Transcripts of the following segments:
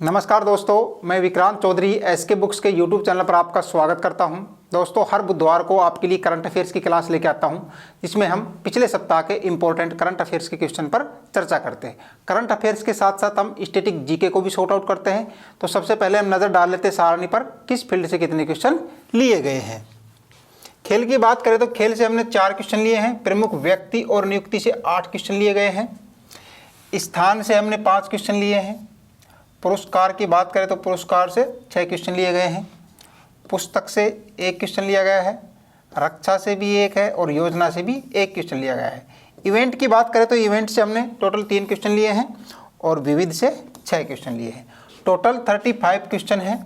नमस्कार दोस्तों, मैं विक्रांत चौधरी एसके बुक्स के यूट्यूब चैनल पर आपका स्वागत करता हूं। दोस्तों, हर बुधवार को आपके लिए करंट अफेयर्स की क्लास लेकर आता हूं, जिसमें हम पिछले सप्ताह के इंपॉर्टेंट करंट अफेयर्स के क्वेश्चन पर चर्चा करते हैं। करंट अफेयर्स के साथ साथ हम स्टैटिक जीके को भी सॉर्ट आउट करते हैं। तो सबसे पहले हम नज़र डाल लेते हैं सारणी पर, किस फील्ड से कितने क्वेश्चन लिए गए हैं। खेल की बात करें तो खेल से हमने 4 क्वेश्चन लिए हैं। प्रमुख व्यक्ति और नियुक्ति से 8 क्वेश्चन लिए गए हैं। स्थान से हमने 5 क्वेश्चन लिए हैं। पुरस्कार की बात करें तो पुरस्कार से 6 क्वेश्चन लिए गए हैं। पुस्तक से 1 क्वेश्चन लिया गया है। रक्षा से भी 1 है और योजना से भी 1 क्वेश्चन लिया गया है। इवेंट की बात करें तो इवेंट से हमने टोटल 3 क्वेश्चन लिए हैं और विविध से 6 क्वेश्चन लिए हैं। टोटल 35 क्वेश्चन हैं।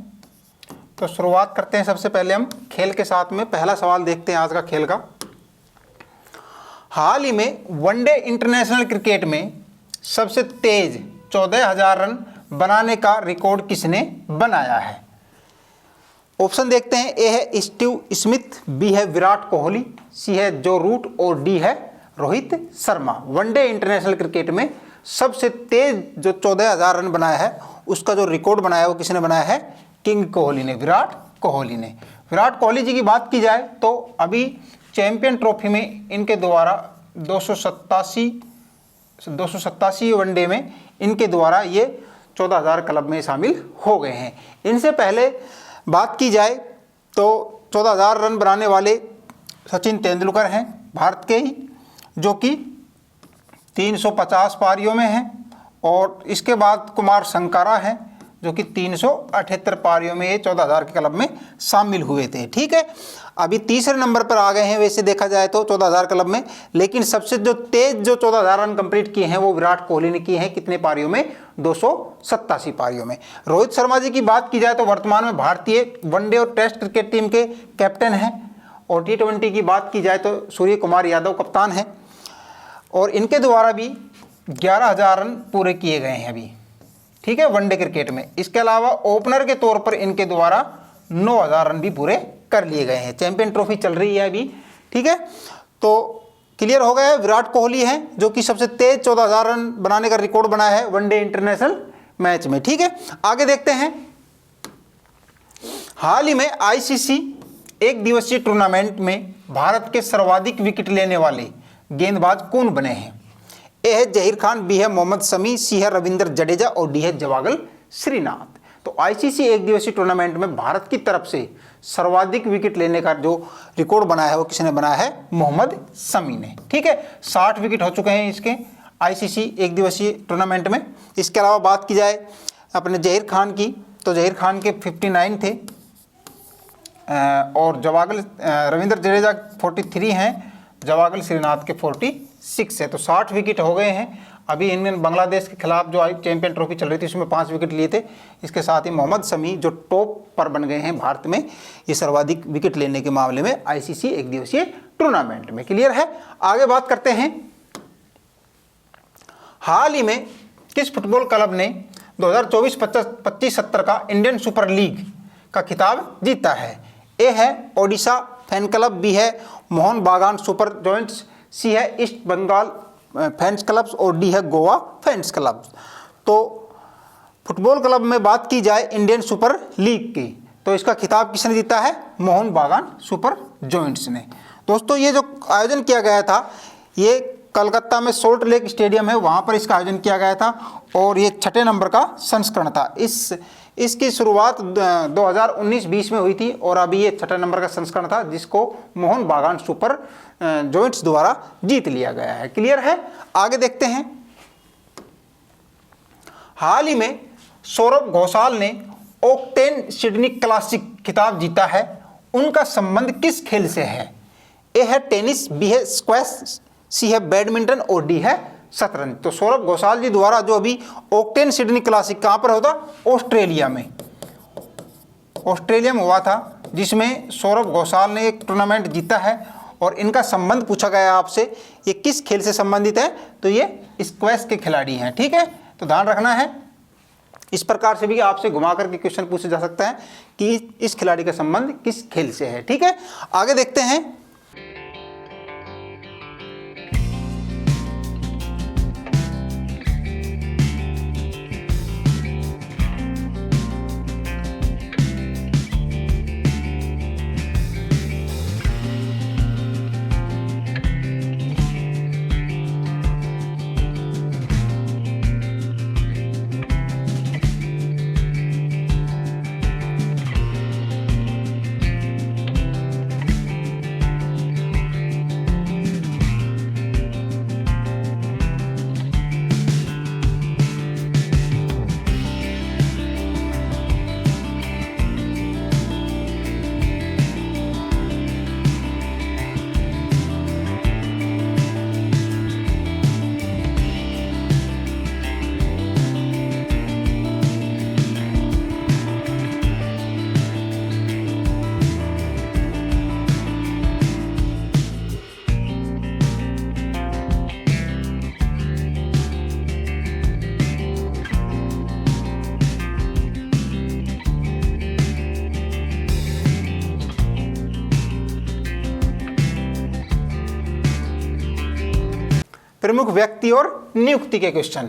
तो शुरुआत करते हैं। सबसे पहले हम खेल के साथ में पहला सवाल देखते हैं आज का खेल का। हाल ही में वनडे इंटरनेशनल क्रिकेट में सबसे तेज 14,000 रन बनाने का रिकॉर्ड किसने बनाया है। ऑप्शन देखते हैं। ए है स्टीव स्मिथ, बी है विराट कोहली, सी है जो रूट और डी है Rohit Sharma. One day international cricket में सबसे तेज जो 14,000 रन बनाया है, उसका जो रिकॉर्ड बनाया है वो किसने बनाया है। किंग कोहली ने, विराट कोहली ने। विराट कोहली जी की बात की जाए तो अभी चैंपियन ट्रॉफी में इनके द्वारा 287 वनडे में इनके द्वारा ये 14,000 क्लब में शामिल हो गए हैं। इनसे पहले बात की जाए तो 14,000 रन बनाने वाले सचिन तेंदुलकर हैं, भारत के ही, जो कि 350 पारियों में हैं। और इसके बाद कुमार संकारा हैं, जो कि 378 पारियों में ये 14,000 के क्लब में शामिल हुए थे। ठीक है, अभी तीसरे नंबर पर आ गए हैं वैसे देखा जाए तो 14,000 क्लब में। लेकिन सबसे जो तेज जो 14,000 रन कंप्लीट किए हैं वो विराट कोहली ने किए हैं। कितने पारियों में। 287 पारियों में। रोहित शर्मा जी की बात की जाए तो वर्तमान में भारतीय वनडे और टेस्ट क्रिकेट टीम के कैप्टन हैं। और T20 की बात की जाए तो सूर्य कुमार यादव कप्तान हैं और इनके द्वारा भी 11,000 रन पूरे किए गए हैं अभी। ठीक है, वनडे क्रिकेट में। इसके अलावा ओपनर के तौर पर इनके द्वारा 9,000 रन भी पूरे कर लिए गए हैं। चैंपियन ट्रॉफी चल रही है अभी। ठीक है, तो क्लियर हो गया है। विराट कोहली हैं जो कि सबसे तेज 14,000 रन बनाने का रिकॉर्ड बनाया है वनडे इंटरनेशनल मैच में। ठीक है, आगे देखते हैं। हाल ही में ICC एक दिवसीय टूर्नामेंट में भारत के सर्वाधिक विकेट लेने वाले गेंदबाज कौन बने हैं। ए है जहीर खान, बी है मोहम्मद शमी, सी है रविंद्र जडेजा और डी है जवागल श्रीनाथ। तो ICC एक दिवसीय टूर्नामेंट में भारत की तरफ से सर्वाधिक विकेट लेने का जो रिकॉर्ड बनाया है वो किसने बनाया है। मोहम्मद शमी ने। ठीक है, 60 विकेट हो चुके हैं इसके ICC एक दिवसीय टूर्नामेंट में। इसके अलावा बात की जाए अपने जहीर खान की तो जहीर खान के 59 थे और रविंद्र जडेजा 43 हैं, जवागल श्रीनाथ के 46 है। तो 60 विकेट हो गए हैं। अभी इंडियन बांग्लादेश के खिलाफ जो चैंपियन ट्रॉफी चल रही थी उसमें 5 विकेट लिए थे। इसके साथ ही मोहम्मद शमी जो टॉप पर बन गए हैं भारत में ये सर्वाधिक विकेट लेने के मामले में ICC एक दिवसीय टूर्नामेंट में। क्लियर है, आगे बात करते हैं। हाल ही में किस फुटबॉल क्लब ने 2024-25-70 का इंडियन सुपर लीग का खिताब जीता है। ए है ओडिशा फैन क्लब, बी है मोहन बागान सुपर जॉइंट्स, सी है ईस्ट बंगाल फैंस क्लब्स और डी है गोवा फैंस क्लब्स। तो फुटबॉल क्लब में बात की जाए इंडियन सुपर लीग की तो इसका खिताब किसने जीता है। मोहन बागान सुपर जॉइंट्स ने। दोस्तों, ये जो आयोजन किया गया था ये कलकत्ता में सोल्ट लेक स्टेडियम है, वहाँ पर इसका आयोजन किया गया था और ये 6ठे नंबर का संस्करण था। इसकी शुरुआत 2019-20 में हुई थी और अभी ये 6ठा नंबर का संस्करण था जिसको मोहन बागान सुपर जॉइंट्स द्वारा जीत लिया गया है। क्लियर है, आगे देखते हैं। हाल ही में सौरभ घोषाल ने ओक्टेन सिडनी क्लासिक खिताब जीता है। उनका संबंध किस खेल से है। ए है टेनिस, बी है स्क्वैश, सी है बैडमिंटन और डी है शतरंज। तो सौरभ घोषाल जी द्वारा जो अभी ओक्टेन सिडनी क्लासिक कहाँ पर होता, ऑस्ट्रेलिया में हुआ था, जिसमें सौरभ घोषाल ने एक टूर्नामेंट जीता है। और इनका संबंध पूछा गया आपसे, ये किस खेल से संबंधित है, तो ये स्क्वैश के खिलाड़ी हैं। ठीक है, तो ध्यान रखना है। इस प्रकार से भी आपसे घुमा करके क्वेश्चन पूछा जा सकता है कि इस खिलाड़ी का संबंध किस खेल से है। ठीक है, आगे देखते हैं। प्रमुख व्यक्ति और नियुक्ति के क्वेश्चन।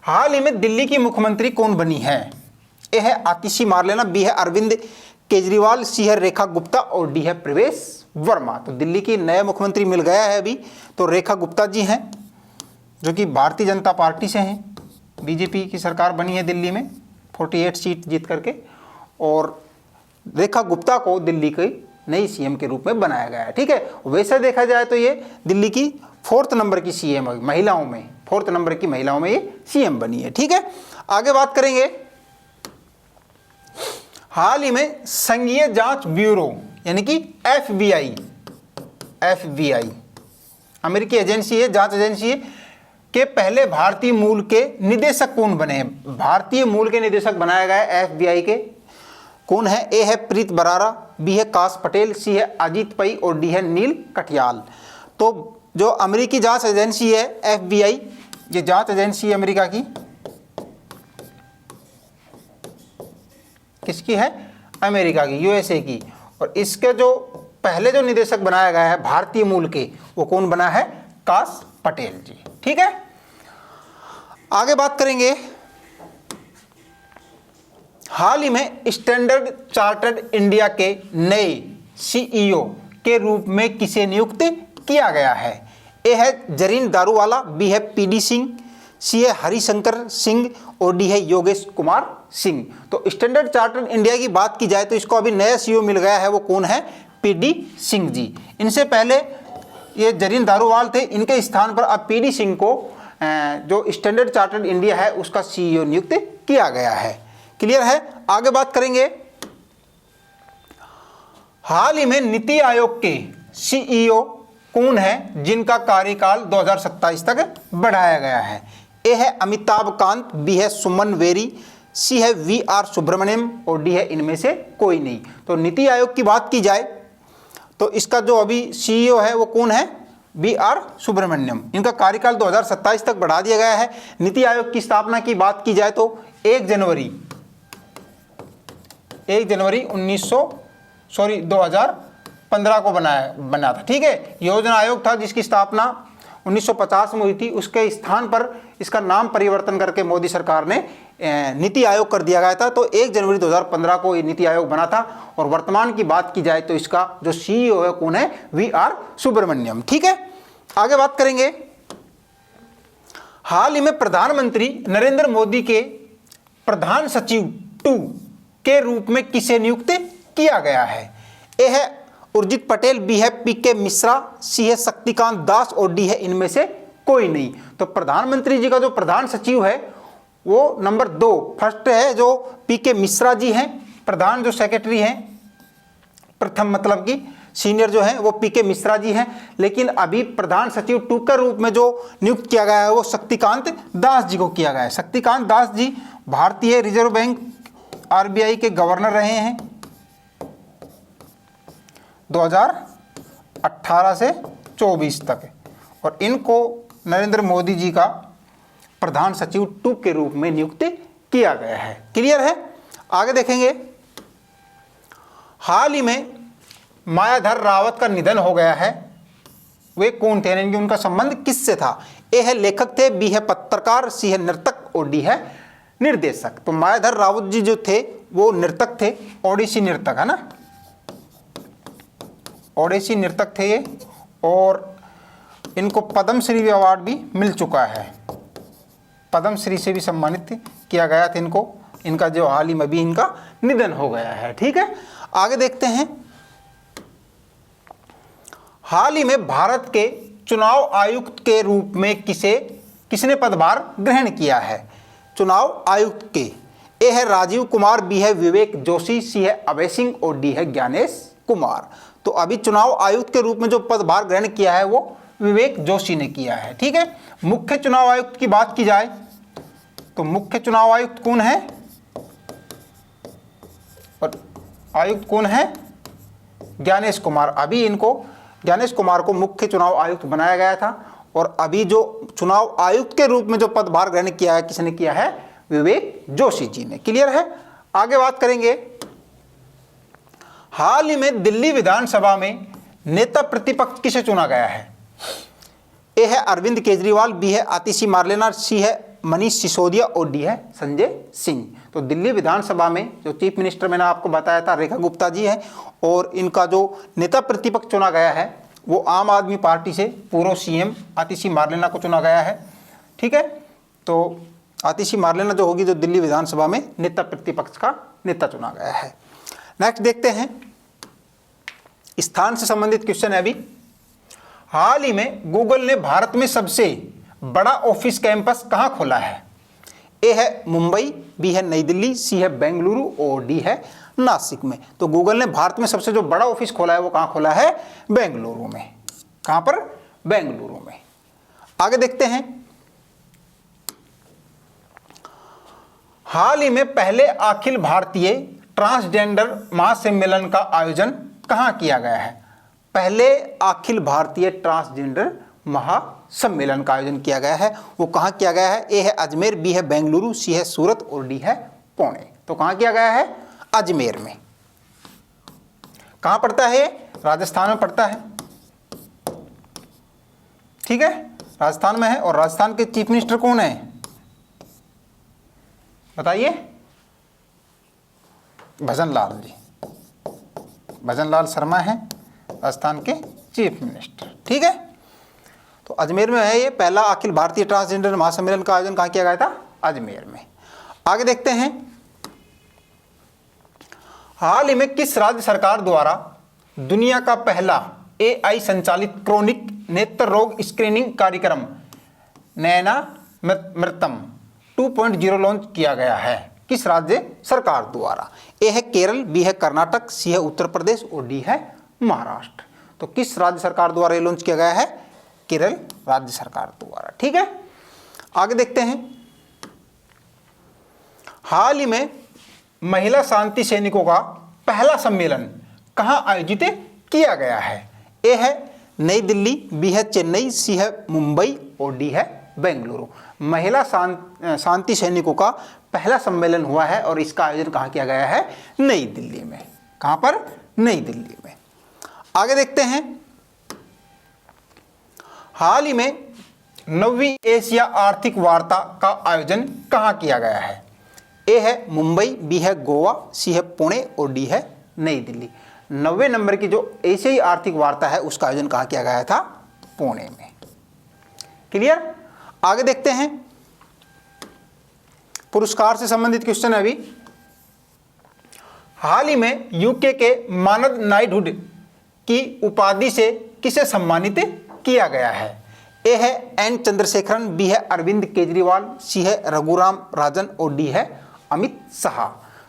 हाल ही में दिल्ली की मुख्यमंत्री कौन बनी है? ए है आतिशी मारलेना, बी है अरविंद केजरीवाल, सी है रेखा गुप्ता और डी है प्रवेश वर्मा। तो दिल्ली की नए मुख्यमंत्री मिल गया है अभी, तो रेखा गुप्ता जी हैं जो कि भारतीय जनता पार्टी से हैं, बीजेपी की सरकार बनी है दिल्ली में 48 सीट जीत करके, और रेखा गुप्ता को दिल्ली की नई सीएम के रूप में बनाया गया है। ठीक है, वैसे देखा जाए तो ये दिल्ली की 4th नंबर की सीएम महिलाओं में, 4th नंबर की महिलाओं में ये सीएम बनी है। ठीक है, आगे बात करेंगे। हाल ही में संघीय जांच ब्यूरो यानी कि एफबीआई अमेरिकी एजेंसी है, जांच एजेंसी है, के पहले भारतीय मूल के निदेशक कौन बने हैं? भारतीय मूल के निदेशक बनाया गया है एफबीआई के। कौन है? ए है प्रीत बरारा, बी है काश पटेल, सी है अजीत पई और डी है नील कटियाल। तो जो अमेरिकी जांच एजेंसी है एफबीआई, ये जांच एजेंसी है अमेरिका की, किसकी है? अमेरिका की, यूएसए की। और इसके जो पहले जो निदेशक बनाया गया है भारतीय मूल के, वो कौन बना है? काश पटेल जी। ठीक है, आगे बात करेंगे। हाल ही में स्टैंडर्ड चार्टर्ड इंडिया के नए सीईओ के रूप में किसे नियुक्त किया गया है? ए है जरीन दारूवाला, बी है पीडी सिंह, सी है हरिशंकर सिंह और डी है योगेश कुमार सिंह। तो स्टैंडर्ड चार्टर्ड इंडिया की बात की जाए तो इसको अभी नया सीईओ मिल गया है, वो कौन है? पीडी सिंह जी। इनसे पहले ये जरीन दारूवाल थे, इनके स्थान पर अब पीडी सिंह को जो स्टैंडर्ड चार्टर्ड इंडिया है उसका सीईओ नियुक्त किया गया है। क्लियर है, आगे बात करेंगे। हाल ही में नीति आयोग के सीईओ कौन है जिनका कार्यकाल 2027 तक बढ़ाया गया है? ए है अमिताभ कांत, बी है सुमन वेरी, सी है वी.आर. सुब्रमण्यम और डी है इनमें से कोई नहीं। तो नीति आयोग की बात की जाए तो इसका जो अभी सीईओ है वो कौन है? वी.आर. सुब्रमण्यम। इनका कार्यकाल 2027 तक बढ़ा दिया गया है। नीति आयोग की स्थापना की बात की जाए तो 1 जनवरी 2015 को बना था। ठीक है, योजना आयोग था जिसकी स्थापना 1950 में हुई थी। उसके स्थान पर इसका नाम परिवर्तन करके मोदी सरकार ने नीति आयोग कर दिया गया था। तो 1 जनवरी 2015 को ये नीति आयोग बना था। और वर्तमान की बात की जाए तो इसका जो सीईओ है कौन है? वी.आर. सुब्रमण्यम। ठीक है, आगे बात करेंगे। हाल ही में प्रधानमंत्री नरेंद्र मोदी के प्रधान सचिव 2 के रूप में किसे नियुक्त किया गया है? ए है उर्जित पटेल, बी है पीके मिश्रा, सी है शक्तिकांत दास और डी है इनमें से कोई नहीं। तो प्रधानमंत्री जी का जो प्रधान सचिव है वो नंबर 2, फर्स्ट है जो पीके मिश्रा जी हैं, प्रधान जो सेक्रेटरी हैं प्रथम, मतलब कि सीनियर जो हैं वो पीके मिश्रा जी हैं। लेकिन अभी प्रधान सचिव 2 के रूप में जो नियुक्त किया गया है वो शक्तिकांत दास जी को किया गया है। शक्तिकांत दास जी भारतीय रिजर्व बैंक आरबीआई के गवर्नर रहे हैं 2018 से 24 तक, और इनको नरेंद्र मोदी जी का प्रधान सचिव 2 के रूप में नियुक्त किया गया है। क्लियर है, आगे देखेंगे। हाल ही में मायाधर रावत का निधन हो गया है। वे कौन थे, यानी उनका संबंध किससे था? ए है लेखक थे, बी है पत्रकार, सी है नर्तक और डी है निर्देशक। तो मायाधर रावत जी जो थे वो नर्तक थे, ओडिसी नर्तक है ना, ओडिसी नर्तक थे ये, और इनको पद्मश्री अवार्ड भी मिल चुका है, पद्मश्री से भी सम्मानित किया गया था इनको। इनका जो हाल ही में भी इनका निधन हो गया है। ठीक है, आगे देखते हैं। हाल ही में भारत के चुनाव आयुक्त के रूप में किसने पदभार ग्रहण किया है? चुनाव आयुक्त के ए है राजीव कुमार, बी है विवेक जोशी, सी है अभय सिंह और डी है ज्ञानेश कुमार। तो अभी चुनाव आयुक्त के रूप में जो पदभार ग्रहण किया है वो विवेक जोशी ने किया है। ठीक है, मुख्य चुनाव आयुक्त की बात की जाए तो मुख्य चुनाव आयुक्त कौन है? और आयुक्त कौन है? ज्ञानेश कुमार। अभी इनको ज्ञानेश कुमार को मुख्य चुनाव आयुक्त बनाया गया था, और अभी जो चुनाव आयुक्त के रूप में जो पदभार ग्रहण किया है किसने किया है? विवेक जोशी जी ने। क्लियर है, आगे बात करेंगे। हाल ही में दिल्ली विधानसभा में नेता प्रतिपक्ष किसे चुना गया है? ए है अरविंद केजरीवाल, बी है आतिशी मार्लेना, सी है मनीष सिसोदिया और डी है संजय सिंह। तो दिल्ली विधानसभा में जो चीफ मिनिस्टर मैंने आपको बताया था रेखा गुप्ता जी है, और इनका जो नेता प्रतिपक्ष चुना गया है वो आम आदमी पार्टी से पूर्व सीएम आतिशी मार्लेना को चुना गया है। ठीक है, तो आतिशी मार्लेना जो होगी जो दिल्ली विधानसभा में नेता प्रतिपक्ष का नेता चुना गया है। नेक्स्ट देखते हैं, स्थान से संबंधित क्वेश्चन है अभी। हाल ही में गूगल ने भारत में सबसे बड़ा ऑफिस कैंपस कहां खोला है? ए है मुंबई, बी है नई दिल्ली, सी है बेंगलुरु और डी है नासिक में। तो गूगल ने भारत में सबसे जो बड़ा ऑफिस खोला है वो कहां खोला है? बेंगलुरु में। कहां पर? बेंगलुरु में। आगे देखते हैं, हाल ही में पहले अखिल भारतीय ट्रांसजेंडर महासम्मेलन का आयोजन कहां किया गया है? पहले अखिल भारतीय ट्रांसजेंडर महासम्मेलन का आयोजन किया गया है, वो कहां किया गया है? ए है अजमेर, बी है बेंगलुरु, सी है सूरत और डी है पुणे। तो कहां किया गया है? अजमेर में। कहां पड़ता है? राजस्थान में पड़ता है। ठीक है, राजस्थान में है। और राजस्थान के चीफ मिनिस्टर कौन है बताइए? भजन लाल जी, भजन लाल शर्मा है राजस्थान के चीफ मिनिस्टर। ठीक है, तो अजमेर में है ये पहला अखिल भारतीय ट्रांसजेंडर महासम्मेलन का आयोजन कहां किया गया था? अजमेर में। आगे देखते हैं, हाल ही में किस राज्य सरकार द्वारा दुनिया का पहला AI संचालित क्रोनिक नेत्र रोग स्क्रीनिंग कार्यक्रम नैना मृतम 2.0 लॉन्च किया गया है? किस राज्य सरकार द्वारा? ए है केरल, बी है कर्नाटक, सी है उत्तर प्रदेश और डी है महाराष्ट्र। तो किस राज्य सरकार द्वारा ये लॉन्च किया गया है? केरल राज्य सरकार द्वारा। ठीक है, आगे देखते हैं, हाल ही में महिला शांति सैनिकों का पहला सम्मेलन कहां आयोजित किया गया है? ए है नई दिल्ली, बी है चेन्नई, सी है मुंबई और डी है बेंगलुरु। महिला शांति सैनिकों का पहला सम्मेलन हुआ है और इसका आयोजन कहां किया गया है? नई दिल्ली में। कहां पर? नई दिल्ली में। आगे देखते हैं, हाल ही में 9वीं एशिया आर्थिक वार्ता का आयोजन कहां किया गया है? ए है मुंबई, बी है गोवा, सी है पुणे और डी है नई दिल्ली। 90 नंबर की जो एशियाई आर्थिक वार्ता है उसका आयोजन कहां किया गया था? पुणे में। क्लियर? आगे देखते हैं, पुरस्कार से संबंधित क्वेश्चन है अभी। हाल ही में यूके के मानद नाइटहुड की उपाधि से किसे सम्मानित किया गया है? ए है एन चंद्रशेखरन, बी है अरविंद केजरीवाल, सी है रघुराम राजन और डी है अमित शाह।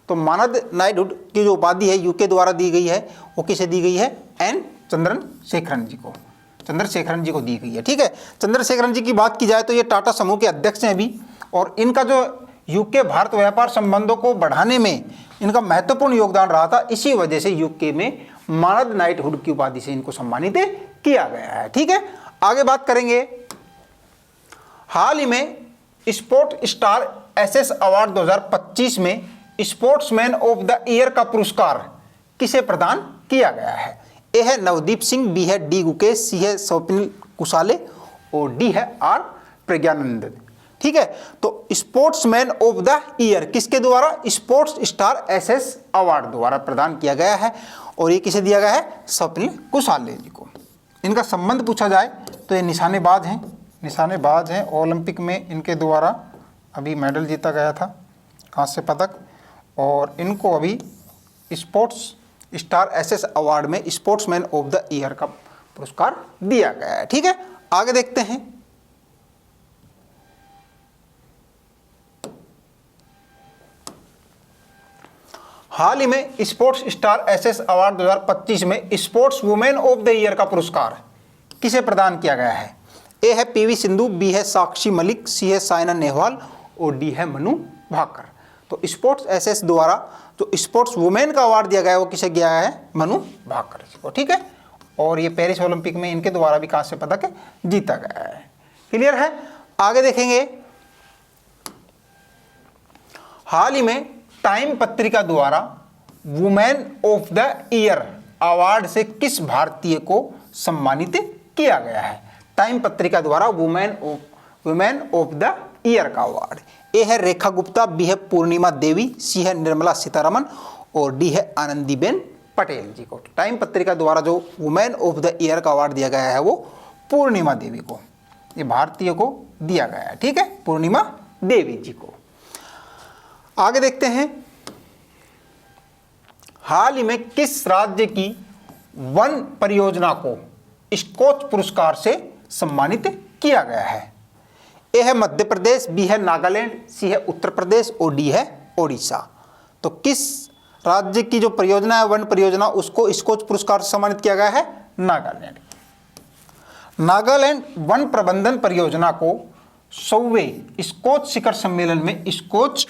तो मानद नाइटहुड की जो उपाधि है यूके द्वारा दी गई है वो किसे दी गई है? एन चंद्रशेखरन जी को, चंद्रशेखरन जी को दी गई है। ठीक है, चंद्रशेखरन जी की बात की जाए तो ये टाटा समूह के अध्यक्ष हैं अभी, और इनका जो यूके भारत व्यापार संबंधों को बढ़ाने में इनका महत्वपूर्ण योगदान रहा था, इसी वजह से यूके में मानद नाइटहुड की उपाधि से इनको सम्मानित किया गया है। ठीक है, आगे बात करेंगे, हाल ही में स्पोर्ट स्टार एसएस अवार्ड 2025 में स्पोर्ट्समैन ऑफ द ईयर का पुरस्कार किसे प्रदान किया गया है? ए है नवदीप सिंह, बी है डी गुकेश, सी है स्वप्निल कुशाले और डी है आर प्रज्ञानंद। ठीक है, तो स्पोर्ट्समैन ऑफ द ईयर किसके द्वारा? स्पोर्ट्स स्टार एसएस अवार्ड द्वारा प्रदान किया गया है, और ये किसे दिया गया है? स्वप्निल कुशाले जी को। इनका संबंध पूछा जाए तो ये निशानेबाज हैं, निशानेबाज हैं। ओलंपिक में इनके द्वारा अभी मेडल जीता गया था, कांस्य पदक, और इनको अभी स्पोर्ट्स स्टार एसएस अवार्ड में स्पोर्ट्समैन ऑफ द ईयर का पुरस्कार दिया गया है। ठीक है, आगे देखते हैं, हाल ही में स्पोर्ट्स स्टार एसएस अवार्ड 2025 में sports women of the year का पुरस्कार किसे प्रदान किया गया है? ए है पीवी सिंधु, बी है साक्षी मलिक, सी है साइना नेहवाल और डी है मनु भाकर। तो स्पोर्ट्स एसएस द्वारा जो स्पोर्ट्स वुमेन का अवार्ड दिया गया है वो किसे गया है? मनु भाकर जी को। ठीक है, और ये पेरिस ओलंपिक में इनके द्वारा भी कांस्य पदक जीता गया है। क्लियर है? आगे देखेंगे, हाल ही में टाइम पत्रिका द्वारा women of the year award से किस भारतीय को सम्मानित किया गया है? टाइम पत्रिका द्वारा वुमेन ऑफ द ईयर का अवार्ड। ए है रेखा गुप्ता, बी है पूर्णिमा देवी, सी है निर्मला सीतारमन और डी है आनंदीबेन पटेल जी को। टाइम पत्रिका द्वारा जो वुमेन ऑफ द ईयर का अवार्ड दिया गया है वो पूर्णिमा देवी को, ये भारतीय को दिया गया है, ठीक है, पूर्णिमा देवी जी को। आगे देखते हैं, हाल ही में किस राज्य की वन परियोजना को स्कॉच पुरस्कार से सम्मानित किया गया है? ए है मध्य प्रदेश, बी है नागालैंड, सी है उत्तर प्रदेश और डी है ओडिशा। तो किस राज्य की जो परियोजना है वन परियोजना उसको स्कॉच पुरस्कार से सम्मानित किया गया है? नागालैंड। नागालैंड वन प्रबंधन परियोजना को 100वें स्कॉच शिखर सम्मेलन में स्कॉच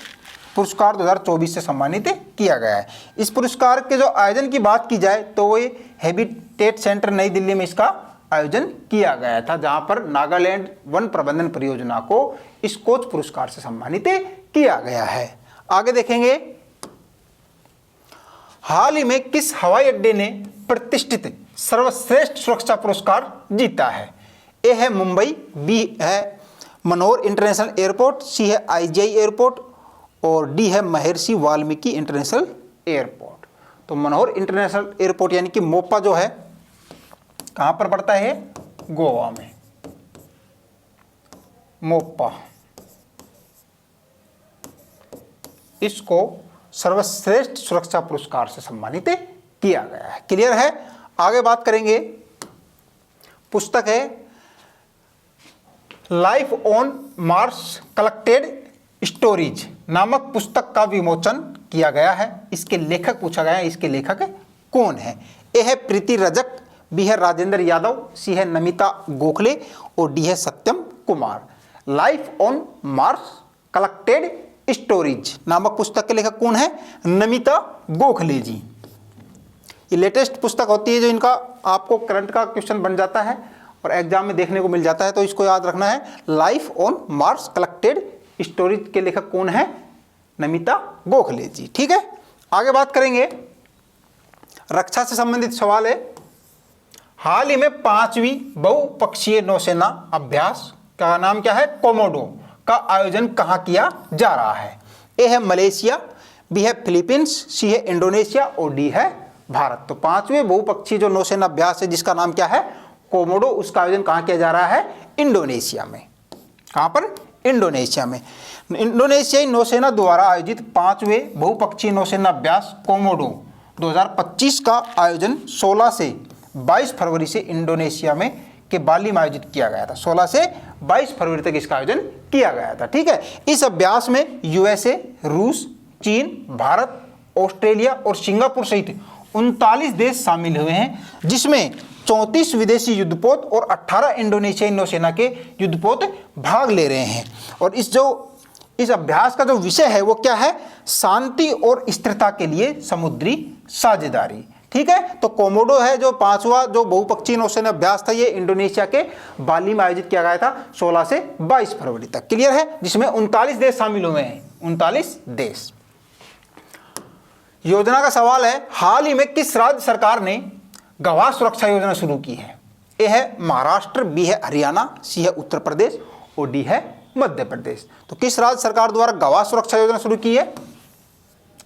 पुरस्कार 2024 से सम्मानित किया गया है। इस पुरस्कार के जो आयोजन की बात की जाए तो ये हैबिटेट सेंटर नई दिल्ली में इसका आयोजन किया गया था, जहां पर नागालैंड वन प्रबंधन परियोजना को स्कॉच पुरस्कार से सम्मानित किया गया है। आगे देखेंगे, हाल ही में किस हवाई अड्डे ने प्रतिष्ठित सर्वश्रेष्ठ सुरक्षा पुरस्कार जीता है? ए है मुंबई, बी है मनोर इंटरनेशनल एयरपोर्ट, सी है IGI एयरपोर्ट और डी है महर्षि वाल्मीकि इंटरनेशनल एयरपोर्ट। तो मनोहर इंटरनेशनल एयरपोर्ट यानी कि मोपा जो है कहां पर पड़ता है? गोवा में। मोपा, इसको सर्वश्रेष्ठ सुरक्षा पुरस्कार से सम्मानित किया गया है। क्लियर है? आगे बात करेंगे, पुस्तक है life on Mars collected stories नामक पुस्तक का विमोचन किया गया है। इसके लेखक पूछा गया है, इसके लेखक कौन है? ए है प्रीति रजक, बी है राजेंद्र यादव, सी है नमिता गोखले और डी है Satyam Kumar. Life on Mars collected stories नामक पुस्तक के लेखक कौन है? नमिता गोखले जी। ये लेटेस्ट पुस्तक होती है जो इनका आपको करंट का क्वेश्चन बन जाता है और एग्जाम में देखने को मिल जाता है, तो इसको याद रखना है। Life on Mars collected stories के लेखक कौन है? नमिता गोखले जी, ठीक है। आगे बात करेंगे, रक्षा से संबंधित सवाल है, हाल ही में 5वीं बहुपक्षीय नौसेना अभ्यास का नाम क्या है? कोमोडो का आयोजन कहां किया जा रहा है? ए है मलेशिया, बी है फिलीपींस, सी है इंडोनेशिया और डी है भारत। तो 5वें बहुपक्षीय जो नौसेना अभ्यास है जिसका नाम क्या है? कोमोडो, उसका आयोजन कहां किया जा रहा है? इंडोनेशिया में। कहां पर? इंडोनेशिया में। इंडोनेशियाई नौसेना द्वारा आयोजित 5वें बहुपक्षीय नौसेना अभ्यास कोमोडो 2025 का आयोजन 16 से 22 फरवरी से इंडोनेशिया में के बाली में आयोजित किया गया था। 16 से 22 फरवरी तक इसका आयोजन किया गया था, ठीक है। इस अभ्यास में USA, रूस, चीन, भारत, ऑस्ट्रेलिया और सिंगापुर सहित 39 देश शामिल हुए हैं, जिसमें 34 विदेशी युद्धपोत और 18 इंडोनेशियाई नौसेना के युद्धपोत भाग ले रहे हैं। और इस अभ्यास का जो विषय है वो क्या है? शांति और स्थिरता के लिए समुद्री साझेदारी, ठीक है। तो कोमोडो है जो 5वां जो बहुपक्षीय नौसेना अभ्यास था, ये इंडोनेशिया के बाली में आयोजित किया गया था 16 से 22 फरवरी तक। क्लियर है? जिसमें 39 देश शामिल हुए हैं, 39 देश। योजना का सवाल है, हाल ही में किस राज्य सरकार ने गवाह सुरक्षा योजना शुरू की है? ए है महाराष्ट्र, बी है हरियाणा, सी है उत्तर प्रदेश और डी है मध्य प्रदेश। तो किस राज्य सरकार द्वारा गवाह सुरक्षा योजना शुरू की है?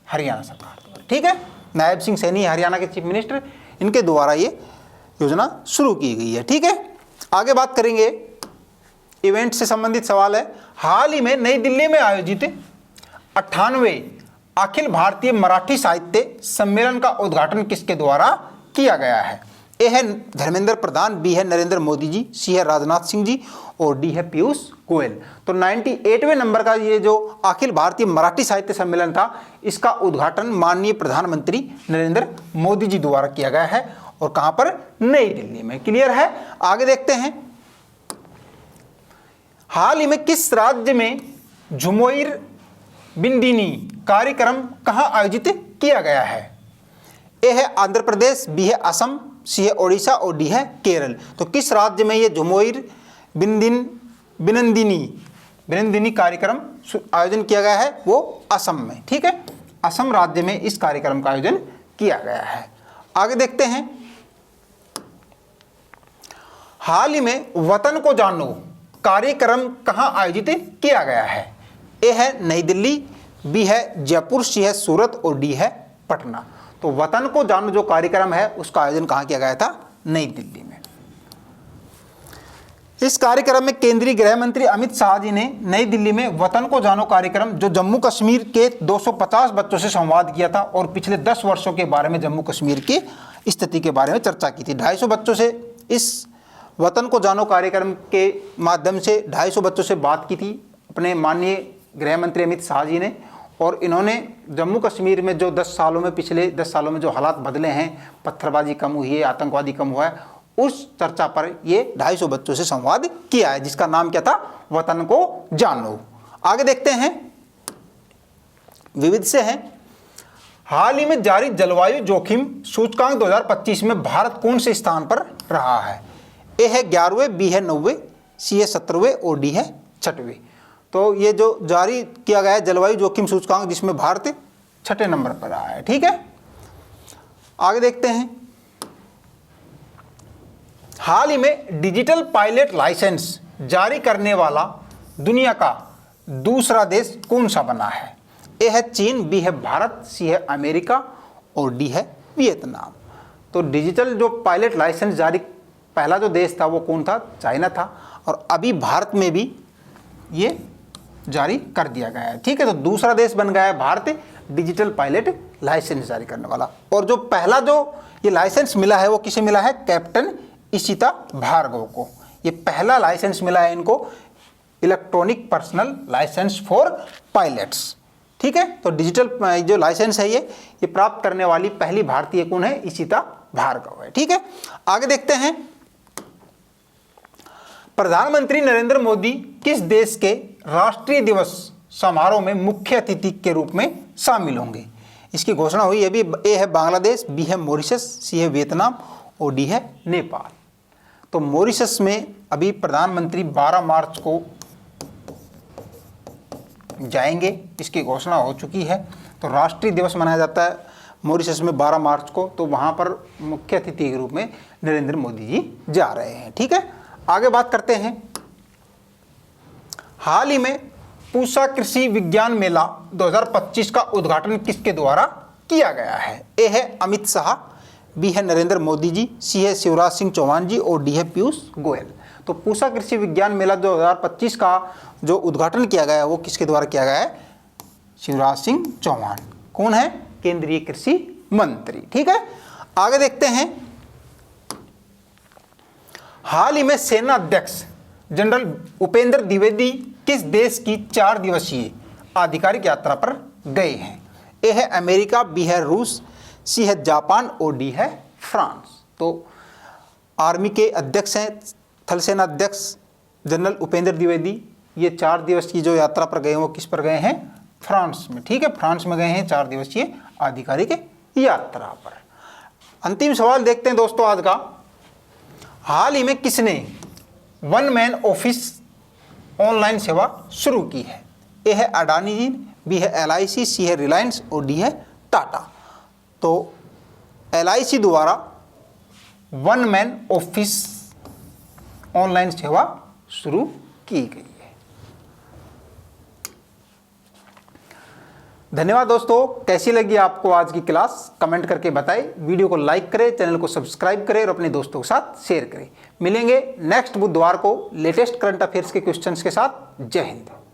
हरियाणा सरकार द्वारा, ठीक है। नायब सिंह सैनी हरियाणा के चीफ मिनिस्टर, इनके द्वारा ये योजना शुरू की गई है, ठीक है। आगे बात करेंगे, इवेंट से संबंधित सवाल है, हाल ही में नई दिल्ली में आयोजित 98वें अखिल भारतीय मराठी साहित्य सम्मेलन का उद्घाटन किसके द्वारा किया गया है? ए है धर्मेंद्र प्रधान, बी है नरेंद्र मोदी जी, सी है राजनाथ सिंह जी और डी है पीयूष गोयल। तो 98वें नंबर का ये जो अखिल भारतीय मराठी साहित्य सम्मेलन था, इसका उद्घाटन माननीय प्रधानमंत्री नरेंद्र मोदी जी द्वारा किया गया है और कहां पर? नई दिल्ली में। क्लियर है? आगे देखते हैं, हाल ही में किस राज्य में झुमोइर बिंदिनी कार्यक्रम कहां आयोजित किया गया है? ए है आंध्र प्रदेश, बी है असम, सी है ओडिशा और डी है केरल। तो किस राज्य में ये झुमोइर बिनंदिनी कार्यक्रम आयोजन किया गया है? वो असम में, ठीक है। असम राज्य में इस कार्यक्रम का आयोजन किया गया है। आगे देखते हैं, हाल ही में वतन को जानो कार्यक्रम कहाँ आयोजित किया गया है? ए है नई दिल्ली, बी है जयपुर, सी है सूरत और डी है पटना। तो वतन को जानो जो कार्यक्रम है उसका आयोजन कहाँ किया गया था? नई दिल्ली में। इस कार्यक्रम में केंद्रीय गृह मंत्री अमित शाह जी ने नई दिल्ली में वतन को जानो कार्यक्रम जो जम्मू कश्मीर के 250 बच्चों से संवाद किया था और पिछले 10 वर्षों के बारे में जम्मू कश्मीर की स्थिति के बारे में चर्चा की थी। 250 बच्चों से इस वतन को जानो कार्यक्रम के माध्यम से 250 बच्चों से बात की थी अपने माननीय गृह मंत्री अमित शाह जी ने, और इन्होंने जम्मू कश्मीर में जो 10 सालों में पिछले 10 सालों में जो हालात बदले हैं, पत्थरबाजी कम हुई है, आतंकवादी कम हुआ है, उस चर्चा पर ये 250 बच्चों से संवाद किया है जिसका नाम क्या था? वतन को जानो। आगे देखते हैं, विविध से हैं। हाल ही में जारी जलवायु जोखिम सूचकांक 2025 में भारत कौन से स्थान पर रहा है? ए है 11वें, बी है 9वें, सी है 17वें और डी है 6वें। तो ये जो जारी किया गया है जलवायु जोखिम सूचकांक जिसमें भारत 6ठे नंबर पर रहा है। ठीक है, आगे देखते हैं। हाल ही में डिजिटल पायलट लाइसेंस जारी करने वाला दुनिया का दूसरा देश कौन सा बना है? ए है चीन, बी है भारत, सी है अमेरिका और डी है वियतनाम। तो डिजिटल जो पायलट लाइसेंस जारी पहला जो देश था वो कौन था? चाइना था, और अभी भारत में भी ये जारी कर दिया गया है। ठीक है, तो दूसरा देश बन गया है भारत डिजिटल पायलट लाइसेंस जारी करने वाला। और जो पहला जो ये लाइसेंस मिला है वो किसे मिला है? कैप्टन इशिता भार्गव को। ये पहला लाइसेंस मिला है इनको, electronic personal licence for pilots. ठीक है, तो डिजिटल जो लाइसेंस है ये प्राप्त करने वाली पहली भारतीय कौन है? इशिता भार्गव है। ठीक है, आगे देखते हैं। प्रधानमंत्री नरेंद्र मोदी किस देश के राष्ट्रीय दिवस समारोह में मुख्य अतिथि के रूप में शामिल होंगे? इसकी घोषणा हुई है। ए है बांग्लादेश, बी है मॉरिशस, सी है वियतनाम और डी है नेपाल। तो मॉरिशस में अभी प्रधानमंत्री 12 मार्च को जाएंगे, इसकी घोषणा हो चुकी है। तो राष्ट्रीय दिवस मनाया जाता है मॉरिशस में 12 मार्च को, तो वहाँ पर मुख्य अतिथि के रूप में नरेंद्र मोदी जी जा रहे हैं। ठीक है, आगे बात करते हैं। हाल ही में पूसा कृषि विज्ञान मेला 2025 का उद्घाटन किसके द्वारा किया गया है? ए है अमित शाह, बी है नरेंद्र मोदी जी, सी है शिवराज सिंह चौहान जी और डी है पीयूष गोयल। तो पूसा कृषि विज्ञान मेला 2025 का जो उद्घाटन किया गया है वो किसके द्वारा किया गया है? शिवराज सिंह चौहान। कौन है? केंद्रीय कृषि मंत्री। ठीक है, आगे देखते हैं। हाल ही में सेना अध्यक्ष जनरल उपेंद्र द्विवेदी किस देश की 4 दिवसीय आधिकारिक यात्रा पर गए हैं? ए है अमेरिका, बी है रूस, सी है जापान और डी है फ्रांस। तो आर्मी के अध्यक्ष हैं, थल सेना अध्यक्ष जनरल उपेंद्र द्विवेदी, ये 4 दिवस की जो यात्रा पर गए हैं वो किस पर गए हैं? फ्रांस में। ठीक है, फ्रांस में गए हैं 4 दिवसीय आधिकारिक यात्रा पर। अंतिम सवाल देखते हैं दोस्तों आज का। हाल ही में किसने वन मैन ऑफिस ऑनलाइन सेवा शुरू की है? ए है अडानी जी, बी है LIC, सी है रिलायंस और डी है टाटा। तो LIC द्वारा वन मैन ऑफिस ऑनलाइन सेवा शुरू की गई है। धन्यवाद दोस्तों, कैसी लगी आपको आज की क्लास? कमेंट करके बताएं। वीडियो को लाइक करें, चैनल को सब्सक्राइब करें और अपने दोस्तों के साथ शेयर करें। मिलेंगे नेक्स्ट बुधवार को लेटेस्ट करंट अफेयर्स के क्वेश्चंस के साथ। जय हिंद।